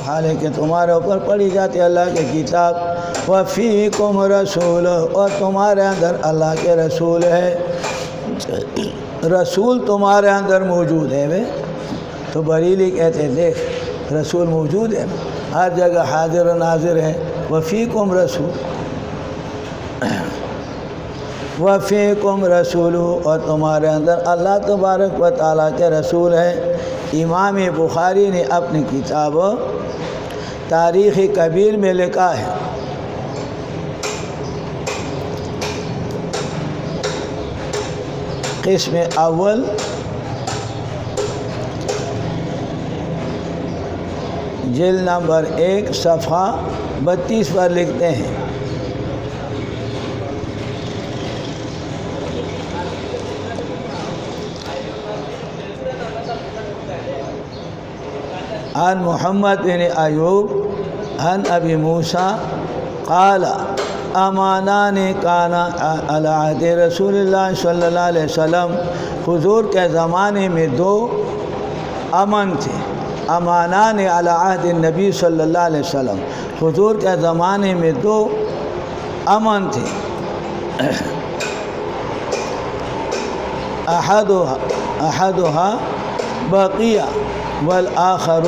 حال ہے کہ تمہارے اوپر پڑھی جاتی ہے اللہ کی کتاب، وفیکم رسول، اور تمہارے اندر اللہ کے رسول ہے، رسول تمہارے اندر موجود ہے۔ وہ تو بریلی کہتے ہیں دیکھ رسول موجود ہے، ہر جگہ حاضر و ناظر ہے، وفیکم رسول، وفیکم رسول، اور تمہارے اندر اللہ تبارک و تعالیٰ کے رسول ہے۔ امام بخاری نے اپنی کتاب تاریخ کبیر میں لکھا ہے، قسم اول جلد نمبر 1 صفحہ 32 پر لکھتے ہیں، عن محمد بن ایوب عن ابی موسیٰ قال امانان کان علی عہد رسول اللہ صلی اللہ علیہ وسلم، حضور کے زمانے میں 2 امن تھے، امانان علی عہد النبی صلی اللہ علیہ وسلم، حضور کے زمانے میں 2 امن تھے، احدها بقیہ والآخر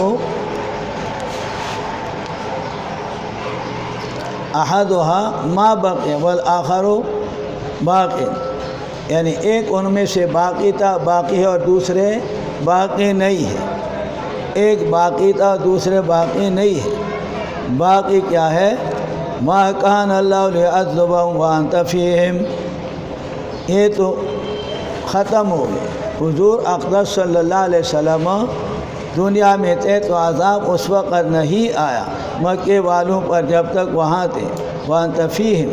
احدها ما بقی والآخر باقی، یعنی ایک ان میں سے باقی تھا، باقی ہے، اور دوسرے باقی نہیں ہے، ایک باقی تھا دوسرے باقی نہیں ہے۔ باقی کیا ہے؟ ما کان اللہ لیعذبہم وانت فیہم، یہ تو ختم ہو گئے، حضور اقدس صلی اللہ علیہ وسلم دنیا میں تھے تو عذاب اس وقت نہیں آیا مکے والوں پر جب تک وہاں تھے، وانت فیہم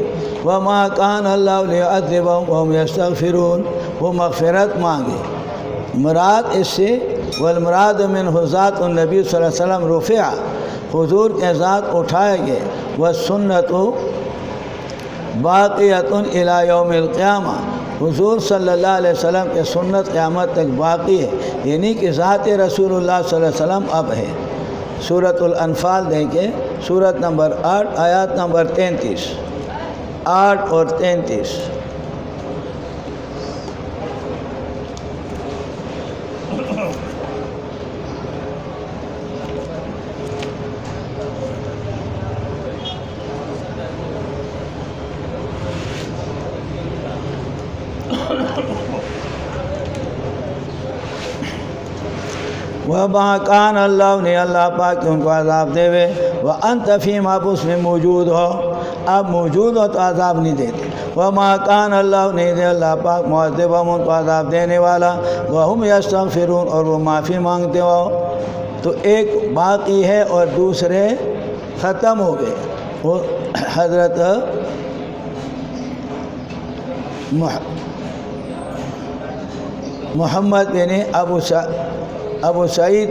وما کان اللہ لیعذبہم وہم یستغفرون، وہ مغفرت مانگے۔ مراد اس سے والمراد منہ ذات النبی صلی اللہ علیہ وسلم رفع، حضور کے ذات اٹھائے گئے، والسنت باقیۃ الی یوم القیامہ، حضور صلی اللہ علیہ وسلم کے سنت قیامت تک باقی ہے، یعنی کہ ذات رسول اللہ صلی اللہ علیہ وسلم اب ہے۔ سورۃ الانفال دیکھیں، سورت نمبر 8 آیات نمبر 33، 8 اور 33۔ وَمَا كَانَ اللہ نے اللہ پاک ان کو عذاب دے وے، وَأَنْتَ فِيهِمْ، آپ اس میں موجود ہو، آپ موجود ہو تو عذاب نہیں دیتے۔ وَمَا كَانَ اللہ نہیں دے اللہ پاک معذبہم، ان کو عذاب دینے والا، وَهُمْ يَسْتَغْفِرُونَ، اور وہ معافی مانگتے ہو۔ تو ایک باقی ہے اور دوسرے ختم ہو گئے۔ وہ حضرت محمد بن ابو سعید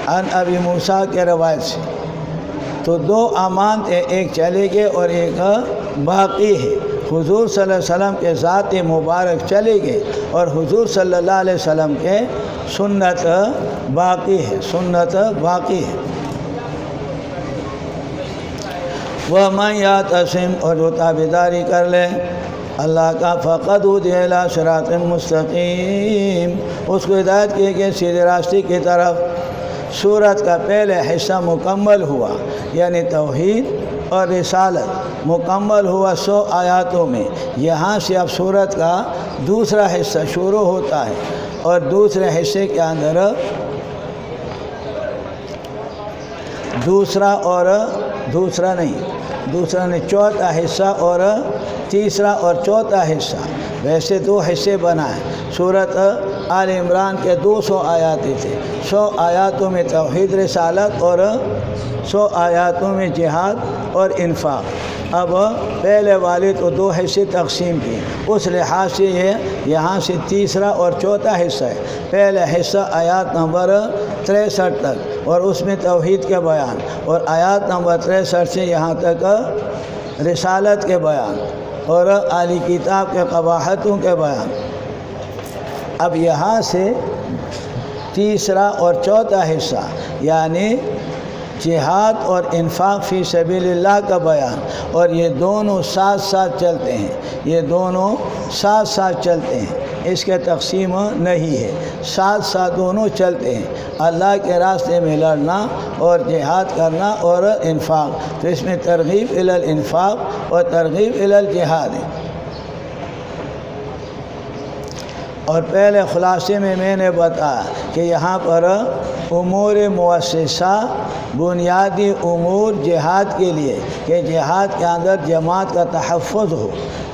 عن ابی موسیٰ کے روایت سے، تو 2 امان تھے، ایک چلے گئے اور ایک باقی ہے۔ حضور صلی اللہ علیہ وسلم کے ذات مبارک چلے گئے اور حضور صلی اللہ علیہ وسلم کے سنت باقی ہے، سنت باقی ہے۔ وَمَن يَعْتَصِمْ، اور جو تابعداری کر لے اللہ کا، فقد هُدِیَ إِلَىٰ صِرَاطٍ مستقیم، اس کو ہدایت کی گئی سیدھے راستے کی طرف۔ سورت کا پہلے حصہ مکمل ہوا، یعنی توحید اور رسالت مکمل ہوا 100 آیاتوں میں۔ یہاں سے اب سورت کا دوسرا حصہ شروع ہوتا ہے، اور دوسرے حصے کے اندر دوسرا نہیں چوتھا حصہ اور تیسرا اور چوتھا حصہ، ویسے 2 حصے بنائے۔ سورت آل عمران کے 200 آیات تھے، 100 آیاتوں میں توحید رسالت اور 100 آیاتوں میں جہاد اور انفاق۔ اب پہلے والے تو 2 حصے تقسیم کیے، اس لحاظ سے یہ یہاں سے تیسرا اور چوتھا حصہ ہے۔ پہلا حصہ آیات نمبر 63 تک، اور اس میں توحید کے بیان، اور آیات نمبر 63 سے یہاں تک رسالت کے بیان اور اہل کتاب کے قباحتوں کے بیان۔ اب یہاں سے تیسرا اور چوتھا حصہ، یعنی جہاد اور انفاق فی سبیل اللہ کا بیان، اور یہ دونوں ساتھ ساتھ چلتے ہیں، یہ دونوں ساتھ ساتھ چلتے ہیں، اس کے تقسیم نہیں ہے، ساتھ ساتھ دونوں چلتے ہیں، اللہ کے راستے میں لڑنا اور جہاد کرنا اور انفاق، تو اس میں ترغیب الی الانفاق اور ترغیب الی الجہاد ہے۔ اور پہلے خلاصے میں نے بتایا کہ یہاں پر امور مؤسسہ، بنیادی امور جہاد کے لیے، کہ جہاد کے اندر جماعت کا تحفظ ہو،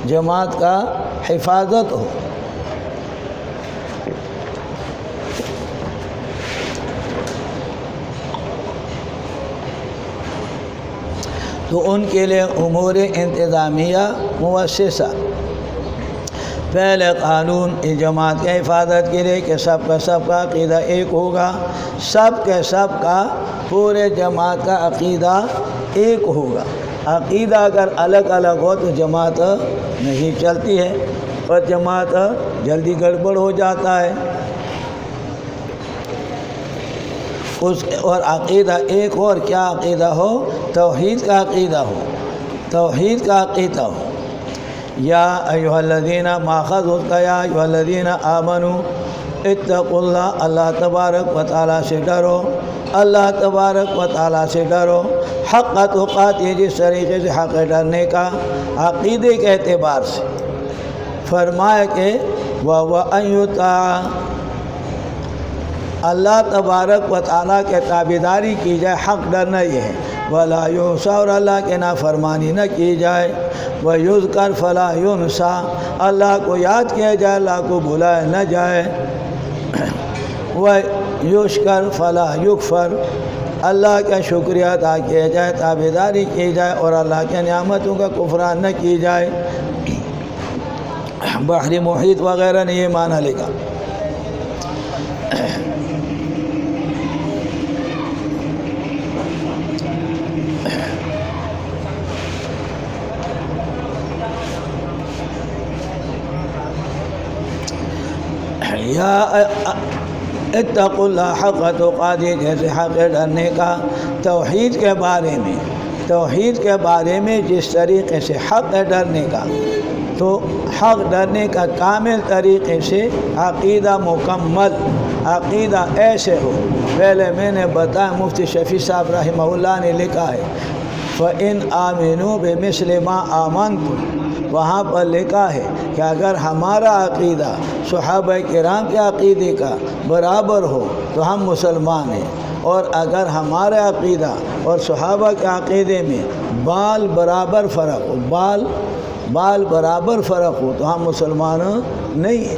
جماعت کا حفاظت ہو۔ تو ان کے لیے امور انتظامیہ مؤسسہ، پہلے قانون جماعت کی حفاظت کے لیے کہ سب کا عقیدہ ایک ہوگا، سب کے سب کا پورے جماعت کا عقیدہ ایک ہوگا۔ عقیدہ اگر الگ الگ ہو تو جماعت نہیں چلتی ہے، اور جماعت جلدی گڑبڑ ہو جاتا ہے۔ اور عقیدہ ایک ہو، اور کیا عقیدہ ہو؟ توحید کا عقیدہ ہو، توحید کا عقیدہ ہو۔ یا ایھا الذین ماخذ اس کا یا ایھا الذین آمنوا اتقوا اللہ، اللہ تبارک و تعالیٰ سے ڈرو، اللہ تبارک و تعالیٰ سے ڈرو، حق تقاتی، جس طریقے سے حق ڈرنے کا عقیدے کے اعتبار سے فرمایا کہ وَأَن يُطَاعَ، اللہ تبارک و تعالیٰ کے تابعداری کی جائے، حق ڈرنا یہ ہے، وَلَا يُعْصَى، اور اللہ کے نافرمانی نہ کی جائے، وَيُذْكَرْ فَلَا يُنْسَى، اللہ کو یاد کیا جائے، اللہ کو بھلایا نہ جائے، وَيُشْكَرْ فَلَا يُكْفَرْ، اللہ کا شکریہ ادا کیا جائے، تابعداری کی جائے، اور اللہ کے نعمتوں کا کفران نہ کی جائے۔ بحری محیط وغیرہ نے یہ معنی لکھا۔ یا اتقوا اللہ حق تقاتی، جیسے حق ڈرنے کا، توحید کے بارے میں، توحید کے بارے میں جس طریقے سے حق ڈرنے کا، تو حق ڈرنے کا کامل طریقے سے عقیدہ مکمل، عقیدہ ایسے ہو۔ پہلے میں نے بتایا، مفتی شفیع صاحب رحمہ اللہ نے لکھا ہے فَإِنْ آمِنُوا بِمِثْلِ مَا آمَنْتُمْ، وہاں پر لکھا ہے کہ اگر ہمارا عقیدہ صحابہ کرام کے عقیدے کا برابر ہو تو ہم مسلمان ہیں، اور اگر ہمارا عقیدہ اور صحابہ کے عقیدے میں بال برابر فرق ہو، بال برابر فرق ہو تو ہم مسلمان نہیں ہیں۔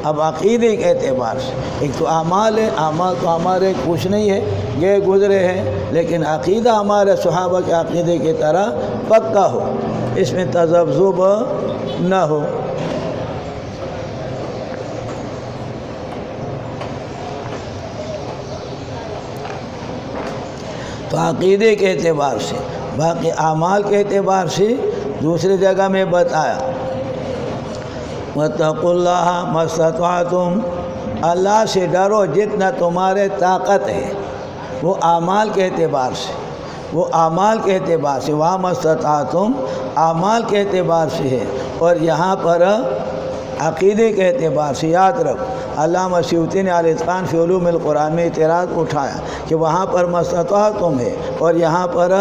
اب عقیدے کے اعتبار سے ایک تو اعمال ہے، اعمال تو ہمارے کچھ نہیں ہے، گئے گزرے ہیں، لیکن عقیدہ ہمارے صحابہ کے عقیدے کی طرح پکا ہو، اس میں تذبذب نہ ہو۔ تو عقیدے کے اعتبار سے، باقی اعمال کے اعتبار سے دوسری جگہ میں بتایا وَاتَّقُوا اللَّهَ مَا اسْتَطَعْتُمْ، اللہ سے ڈرو جتنا تمہارے طاقت ہے، وہ اعمال کے اعتبار سے، وہ اعمال کے اعتبار سے، وَمَا اسْتَطَعْتُمْ اعمال کے اعتبار سے ہے، اور یہاں پر عقیدے کے اعتبار سے۔ یاد رکھو، علامہ سیوطی نے الاتقان فی علوم القرآن میں اعتراض اٹھایا کہ وہاں پر مَا اسْتَطَعْتُمْ ہے اور یہاں پر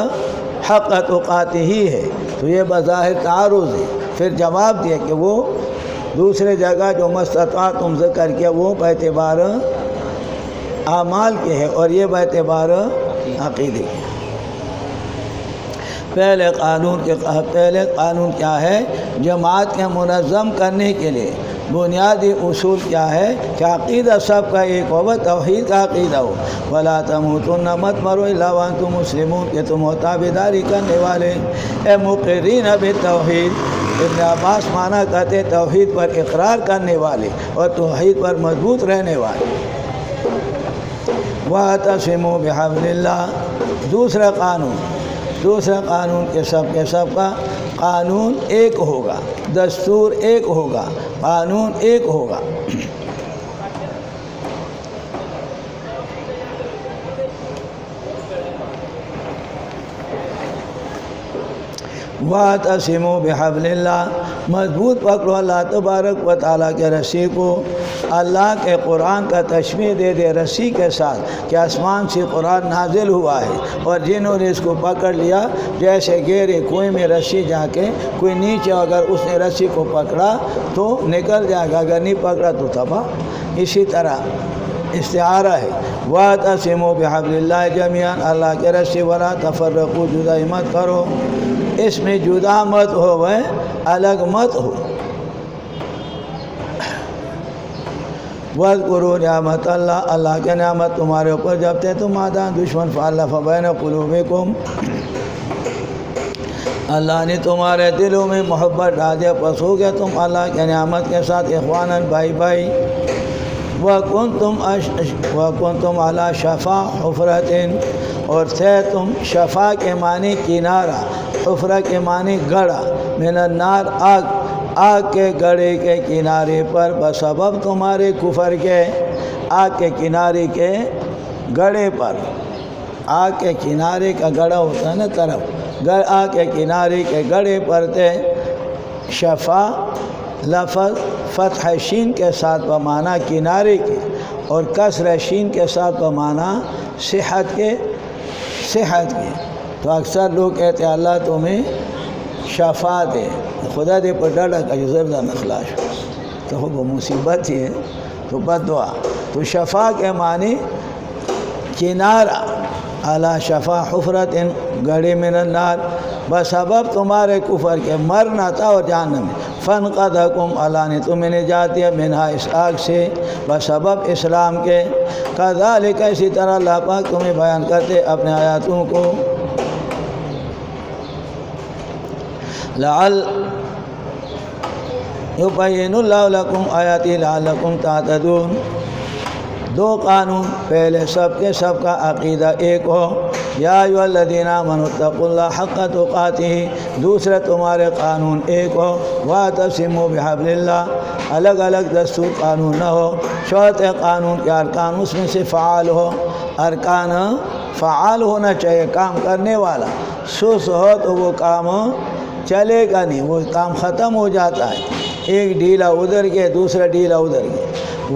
حق تقاتی ہی ہے، تو یہ بظاہر تعارض ہے۔ پھر جواب دیا کہ وہ دوسرے جگہ جو مَا اسْتَطَعْتُمْ ذکر کیا وہ باعتبار اعمال کے ہے، اور یہ باعتبار عقیدے کے۔ پہلے قانون کیا ہے؟ جماعت کے منظم کرنے کے لیے بنیادی اصول کیا ہے کہ عقیدہ سب کا ایک ہو، توحید کا عقیدہ ہو۔ وَلَا تَمُوتُنَّ، مت مرو إِلَّا وَأَنْتُمْ مُسْلِمُونَ، کہ تم ہو تابعداری کرنے والے، اے مقرین بالتوحید۔ ابن عباس معنی کہتے توحید پر اقرار کرنے والے اور توحید پر مضبوط رہنے والے۔ وَاعْتَصِمُوا بِحَبْلِ اللَّهِ، دوسرا قانون کے سب کا قانون ایک ہوگا، دستور ایک ہوگا، قانون ایک ہوگا۔ وَاعْتَصِمُوا بِحَبْلِ اللَّهِ، مضبوط پکڑو اللہ تبارک و تعالیٰ کے رسی کو۔ اللہ کے قرآن کا تشبیہ دے دے رسی کے ساتھ کہ آسمان سے قرآن نازل ہوا ہے، اور جنہوں نے اس کو پکڑ لیا جیسے گہرے کنویں میں رسی جا کے کوئی نیچے اگر اس نے رسی کو پکڑا تو نکل جائے گا، اگر نہیں پکڑا تو تباہ۔ اسی طرح استعارہ ہے وَاعْتَصِمُوا بِحَبْلِ اللَّهِ جَمِيعًا، اللہ کے رسی وَلَا تَفَرَّقُوا، جدائی مت کرو، اس میں جدا مت ہو، وہ الگ مت ہو۔ وَاذْكُرُوا نعمت اللہ، اللہ کے نعمت تمہارے اوپر جب تھے تم آدان دشمن فَأَلَّفَ بَيْنَ قُلُوبِكُمْ، اللہ نے تمہارے دلوں میں محبت ڈال دیا، پس ہو گیا تم اللہ کے نعمت کے ساتھ اخواناً، بھائی بھائی۔ وَكُنْتُمْ عَلَى شَفَا حُفْرَةٍ، اور تھے تم، شفا کے معنی کنارہ، حفرہ کے معنی گڑھا، من النار، آگ کے گڑھے کے کنارے پر، بسبب تمہارے کفر کے، آگ کے کنارے کے گڑھے پر، آگ کے کنارے کا گڑھا ہوتا ہے نا طرف، آگ کے کنارے کے گڑھے پر تھے۔ شفا لفظ فتح شین کے ساتھ بمعنی کنارے کے، اور کسر شین کے ساتھ بمعنی صحت کے، تو اکثر لوگ کہتے ہیں اللہ تمہیں شفا دے، خدا دے پر ڈاڑا کا جو زردہ نخلاش، تو وہ مصیبت ہی ہے، تو بد دعا۔ تو شفا کے معنی کنارہ، علی شفا حفرت، گڑھے من النار، بسبب تمہارے کفر کے، مرنا تھا اور جہنم میں، فانقذکم، اللہ نے تمہیں نجات دیا، منہا، اس آگ سے، بسبب اسلام کے۔ کذالک، اسی طرح اللہ پاک تمہیں بیان کرتے اپنے آیاتوں کو، یبین اللہ لکم آیاتی لعلکم تہتدون۔ دو قانون، پہلے سب کے سب کا عقیدہ ایک ہو، یا ایھا الذین آمنوا اتقوا اللہ حق تقاتہ، دوسرا تمہارے قانون ایک ہو، واعتصموا بحبل اللہ، الگ الگ دستور قانون نہ ہو۔ چوتھے قانون کے ارکان اس میں سے فعال ہو، ارکان فعال ہونا چاہیے، کام کرنے والا، سست ہو تو وہ کام چلے گا نہیں، وہ کام ختم ہو جاتا ہے، ایک ڈھیلا ادھر گئے دوسرا ڈھیلا ادھر گئے۔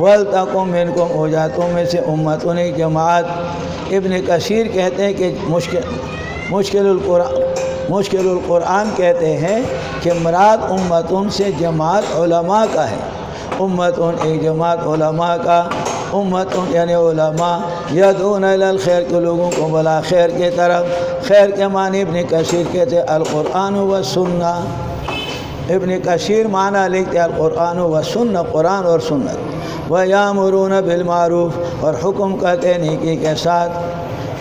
وَلْتَكُن مِّنكُمْ، ہو جائے تم میں سے امتون، ایک جماعت۔ ابن کثیر کہتے ہیں کہ مشکل القرآن کہتے ہیں کہ مراد امتون سے جماعت علماء کا ہے، امتون ایک جماعت علماء کا، امتون یعنی علماء، یدعون الی الخیر، کے لوگوں کو بلا خیر کے طرف۔ خیر کے معنی ابن کثیر کہتے ہیں القرآن و سنہ، ابن کثیر معنی لکھتے ہیں القرآن و سنہ، قرآن اور سنت۔ وَيَأْمُرُونَ بِالْمَعْرُوفِ، اور حکم کرتے نیکی کے ساتھ،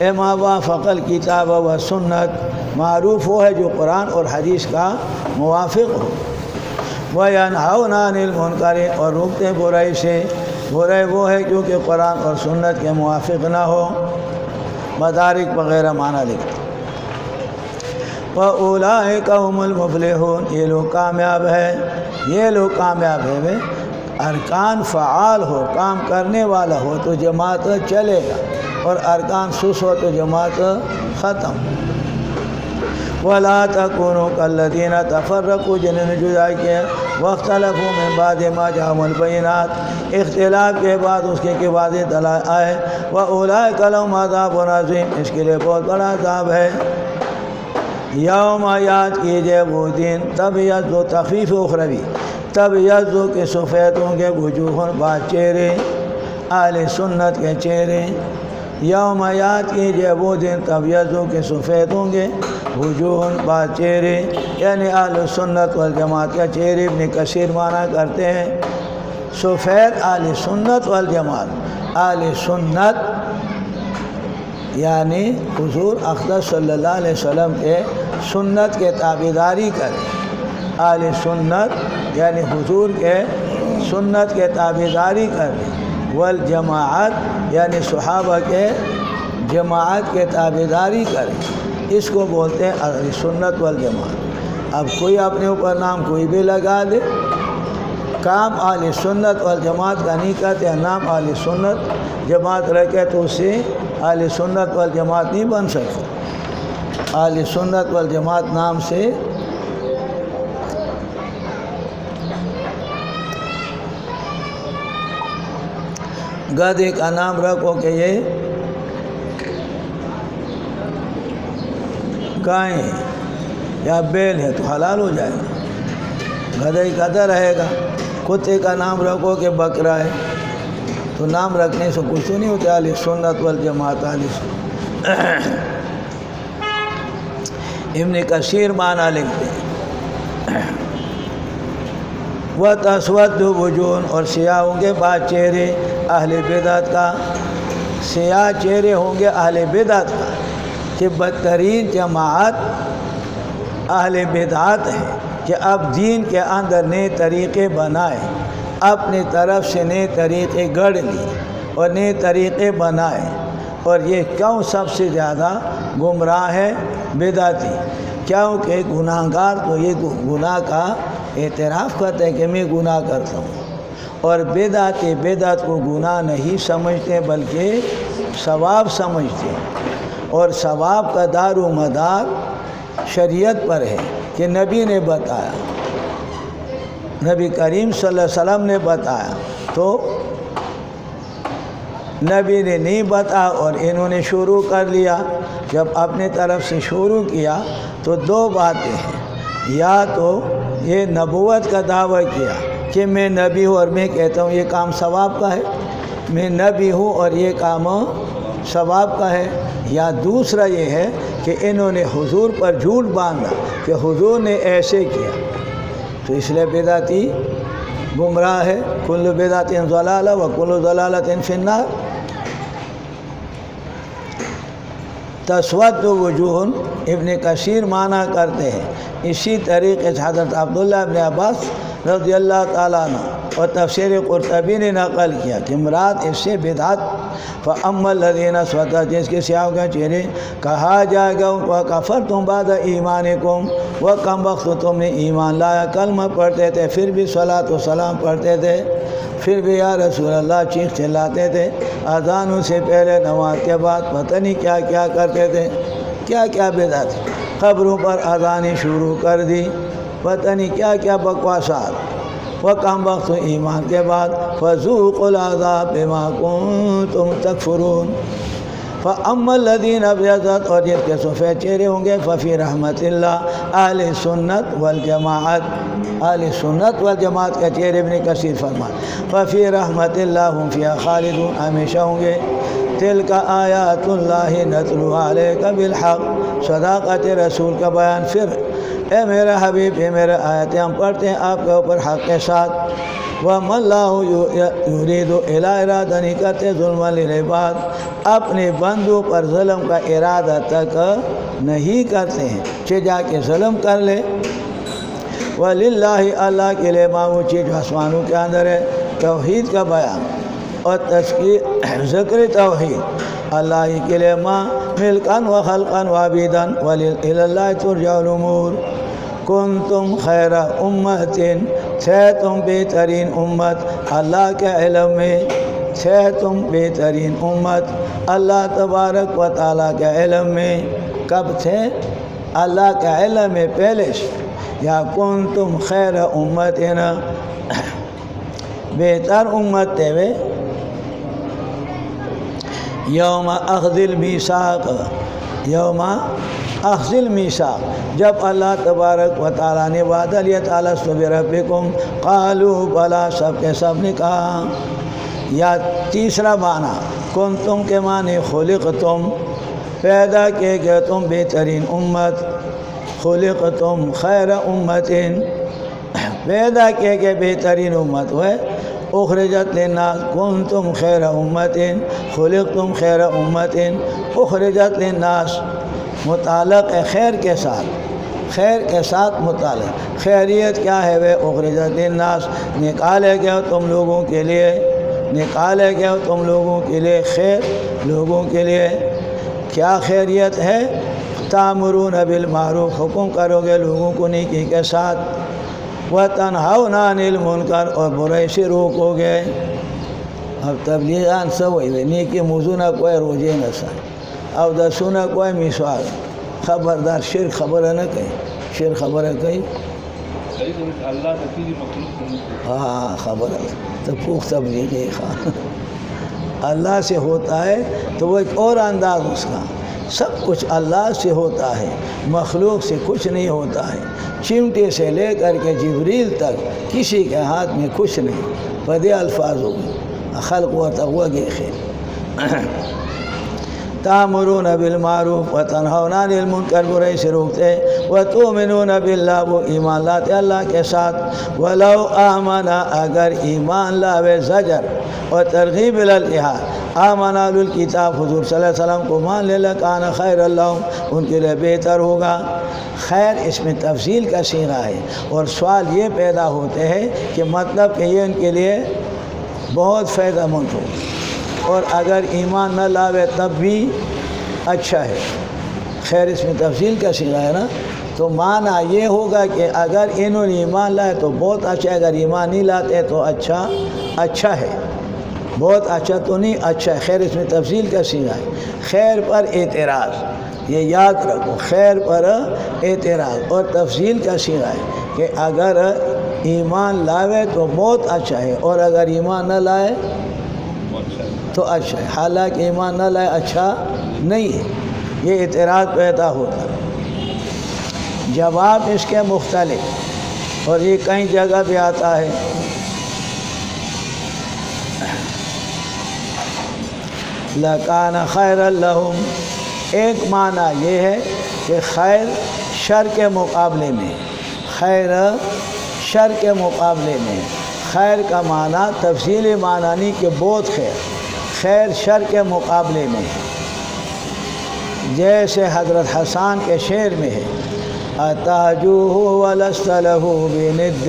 اِمَّا وَافَقَ الْکِتَابَ وَالسُّنَّةَ، معروف وہ ہے جو قرآن اور حدیث کا موافق ہو۔ وَيَنْهَوْنَ عَنِ الْمُنکَرِ، اور روکتے برائی سے، برائی وہ ہے کیونکہ قرآن اور سنت کے موافق نہ ہو۔ مدارک وغیرہ معنی لکھتے۔ وَأُولَٰئِکَ هُمُ الْمُفْلِحُونَ، یہ لوگ کامیاب ہے، یہ لوگ کامیاب ہے۔ ارکان فعال ہو، کام کرنے والا ہو تو جماعت چلے گا، اور ارکان سست ہو تو جماعت ختم۔ وَلَا تَكُونُوا كَالَّذِينَ تَفَرَّقُوا، جنہوں نے جدائی کیا، وَاخْتَلَفُوا مِن بَعْدِ مَا جَاءَهُمُ الْبَيِّنَاتُ، اختلاف کے بعد اس کے واضح دلائل آئے۔ وَأُولَٰئِکَ لَهُمْ عَذَابٌ عَظِيمٌ، اس کے لیے بہت بڑا عذاب ہے۔ یوم یاد کیجئے وہ دن، تب یزو، تخفیف اخروی، تب یزو کے سفید ہوں گے، وجوہ، بعض چہرے، اہل سنت کے چہرے۔ یوم یاد کیجئے وہ دن، تب یزو کے سفید ہوں گے، وجوہ، بعض چہرے، یعنی اہل سنت والجماعت کا چہرے۔ ابن کثیر معنی کرتے ہیں سفید اہل سنت والجماعت، اہل سنت یعنی حضور اقدس صلی اللہ علیہ وسلم کے سنت کے تابعداری کرے، اہل سنت یعنی حضور کے سنت کے تابعداری کرے، والجماعت یعنی صحابہ کے جماعت کے تابعداری کرے، اس کو بولتے ہیں اہل سنت والجماعت۔ اب کوئی اپنے اوپر نام کوئی بھی لگا دے، کام اہل سنت والجماعت کا نہیں کرتے ہیں، نام اہل سنت جماعت رکھے تو اسے اہل سنت والجماعت نہیں بن سکتے۔ اہل سنت والجماعت نام سے گدھے کا نام رکھو کہ یہ گائے یا بیل ہے تو حلال ہو جائے گا، گدھے گدھا رہے گا۔ کتے کا نام رکھو کہ بکرا ہے تو نام رکھنے سے کچھ تو نہیں ہوتا، اہل سنت والجماعت اہل سنت۔ ابن کثیر معنی لکھتے ہیں وَتَسْوَدُّ وُجُوهٌ، اور سیاہ ہوں گے بعض چہرے اہل بدعت کا، سیاہ چہرے ہوں گے اہل بدعت کا، کہ بدترین جماعت اہل بدعت ہے کہ اب دین کے اندر نئے طریقے بنائے، اپنی طرف سے نئے طریقے گڑھ لی اور نئے طریقے بنائے۔ اور یہ کیوں سب سے زیادہ گمراہ ہے؟ بدعتی، کیونکہ گناہ گار تو یہ گناہ کا اعتراف کرتے ہیں کہ میں گناہ کرتا ہوں، اور بدعتی بدعت کو گناہ نہیں سمجھتے بلکہ ثواب سمجھتے ہیں، اور ثواب کا دار و مدار شریعت پر ہے کہ نبی نے بتایا، نبی کریم صلی اللہ علیہ وسلم نے بتایا، تو نبی نے نہیں بتایا اور انہوں نے شروع کر لیا۔ جب اپنے طرف سے شروع کیا تو دو باتیں ہیں، یا تو یہ نبوت کا دعویٰ کیا کہ میں نبی ہوں اور میں کہتا ہوں یہ کام ثواب کا ہے، میں نبی ہوں اور یہ کام ثواب کا ہے، یا دوسرا یہ ہے کہ انہوں نے حضور پر جھوٹ باندھا کہ حضور نے ایسے کیا، تو اس لیے بدعتی گمراہ ہے۔ کل بدعت ضلالہ و کل ضلالۃ فی النار۔ تسود وجوہ ابن کثیر معنی کرتے ہیں، اسی طریقے سے حضرت عبداللہ ابن عباس رضی اللہ تعالیٰ عنہ اور تفسیر قرطبی نے نقل کیا کہ مراد اس سے بدعت فَأَمَّا الَّذِينَ اسْوَدَّتْ، جس کے سیاہ کے چہرے، کہا جائے گا وَكَفَرْتُمْ بَعْدَ ایمانکم، وہ کم وقت تم نے ایمان لایا، کلمہ پڑھتے تھے پھر بھی صلاۃ و سلام پڑھتے تھے، پھر بھی یا رسول اللہ چیخ چلاتے تھے، اذانوں سے پہلے نماز کے بعد پتہ نہیں کیا کیا کرتے تھے، کیا کیا بدعت، قبروں پر اذانیں شروع کر دی، پتہ نہیں کیا کیا بکواسات، وہ کم وقت ایمان کے بعد فذوقوا العذاب بما کنتم تکفرون۔ فَأَمَّا الَّذِينَ ابْيَضَّتْ، اور جس کے سفید چہرے ہوں گے، ففی رحمت اللہ، اہل سنت والجماعت، اہل سنت والجماعت کا چہرے ابن کثیر فرمائے ففی رحمت اللہ ہم فیہا خالدون، ہمیشہ ہوں گے۔ تلک آیات اللہ نتلوہا علیک بالحق، صداقت رسول کا بیان۔ پھر اے میرا حبیب، اے میرے آیتیں ہم پڑھتے ہیں آپ کے اوپر حق کے ساتھ۔ وَمَا اللَّهُ يُرِيدُ إِلَىٰ ارادہ نہیں کرتے ظلم للعباد، اپنے بندوں پر ظلم کا ارادہ تک نہیں کرتے ہیں کہ جا کے ظلم کر لے۔ وَلِلَّهِ، اللہ کے لیے ما وہ چیز آسمانوں کے اندر ہے، توحید کا بیان اور تذکیر ذکر توحید، اللہ ہی کے لیے ما ملکن و خلقن و عبیدن وَإِلَى اللَّهِ تُرْجَعُ الْأُمُورُ۔ کنتم خیر امت، تھے تم بہترین امت اللہ کے علم میں، تھے تم بہترین امت اللہ تبارک و تعالیٰ کے علم میں۔ کب تھے؟ اللہ کے علم میں پہلے سے۔ یا کنتم خیر امت، بہتر امت تھے وہ یوم اخذ المیثاق، یوم اخذ المیثاق، جب اللہ تبارک و تعالیٰ نے وعدہ لیا تعالیٰ بربکم قالوا بلا، سب کے سب نے کہا۔ یا تیسرا معنی کنتم کے معنی خلقتم، پیدا کیے گئے تم بہترین امت، خلقتم خیر امت، پیدا کیے گئے بہترین امت ہوئے، اخرجت للناس، کنتم خیر امت خلقتم خیر امت اخرجت للناس، متعلق ہے خیر کے ساتھ، خیر کے ساتھ متعلق۔ خیریت کیا ہے؟ وہ اخرجت للناس، نکالے گئے تم لوگوں کے لیے، نکالے گئے تم لوگوں کے لیے، خیر لوگوں کے لیے۔ کیا خیریت ہے؟ تامرون بالمعروف، حکم کرو گے لوگوں کو نیکی کے ساتھ، وتنہون عن المنکر، اور برائی سے روکو گے۔ اب تبلیغان سب وہی نیکی موضوع نہ کوئی روزے نہ سا، اب دسو نہ کوئی مسواک، خبردار شرک خبر ہے نہ کہیں، شرک خبر ہے کہیں، ہاں خبر ہے تو پوخ تبلیغ ہے۔ اللہ سے ہوتا ہے تو وہ ایک اور انداز اس کا، سب کچھ اللہ سے ہوتا ہے، مخلوق سے کچھ نہیں ہوتا ہے، چمٹے سے لے کر کے جبریل تک کسی کے ہاتھ میں کچھ نہیں، پدے الفاظوں میں خلق و تقوی خیر تامرون بالمعروف وتنہون عن المنکر، برے سے روکتے، وتؤمنون باللہ، وہ ایمان لاتے اللہ کے ساتھ، ولو آمنا، اگر ایمان لاوے، زجر اور ترغیب الالتحاد، آمن اہل الکتاب، حضور صلی اللہ علیہ وسلم کو مان لے لکان خیر اللہ، ان کے لیے بہتر ہوگا۔ خیر اس میں تفصیل کا صیغہ ہے، اور سوال یہ پیدا ہوتے ہیں کہ مطلب کہ یہ ان کے لیے بہت فائدہ مند ہو، اور اگر ایمان نہ لاوے تب بھی اچھا ہے۔ خیر اس میں تفصیل کا صیغہ ہے نا، تو معنی یہ ہوگا کہ اگر انہوں نے ایمان لائے تو بہت اچھا ہے، اگر ایمان نہیں لاتے تو اچھا ہے، بہت اچھا تو نہیں، اچھا ہے۔ خیر اس میں تفصیل کا صیغہ ہے۔ خیر پر اعتراض، یہ یاد رکھو، خیر پر اعتراض، اور تفصیل کا صیغہ ہے کہ اگر ایمان لاوے تو بہت اچھا ہے، اور اگر ایمان نہ لائے تو اچھا ہے، حالانکہ ایمان نہ لائے اچھا نہیں ہے، یہ اعتراض پیدا ہوتا ہے۔ جواب اس کے مختلف، اور یہ کئی جگہ بھی آتا ہے۔ لَكَانَ خَيْرًا لَهُمْ، ایک معنی یہ ہے کہ خیر شر کے مقابلے میں، خیر شر کے مقابلے میں، خیر کا معنی تفصیلی معنی نہیں کہ بہت خیر، خیر شر کے مقابلے میں، جیسے حضرت حسان کے شعر میں ہے، أَتَاجُوهُ وَلَسْتَ لَهُ بِنِدٍ،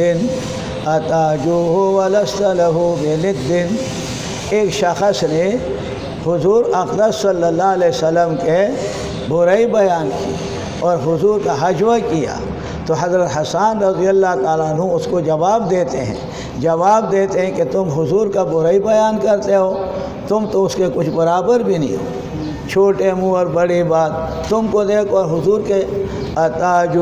أَتَاجُوهُ وَلَسْتَ لَهُ بِنِدٍ، ایک شخص نے حضور اقدس صلی اللہ علیہ وسلم کے برائی بیان کی اور حضور کا حجوہ کیا، تو حضرت حسان رضی اللہ تعالیٰ عنہ اس کو جواب دیتے ہیں کہ تم حضور کا برائی بیان کرتے ہو، تم تو اس کے کچھ برابر بھی نہیں ہو، چھوٹے منہ اور بڑی بات، تم کو دیکھو، اور حضور کے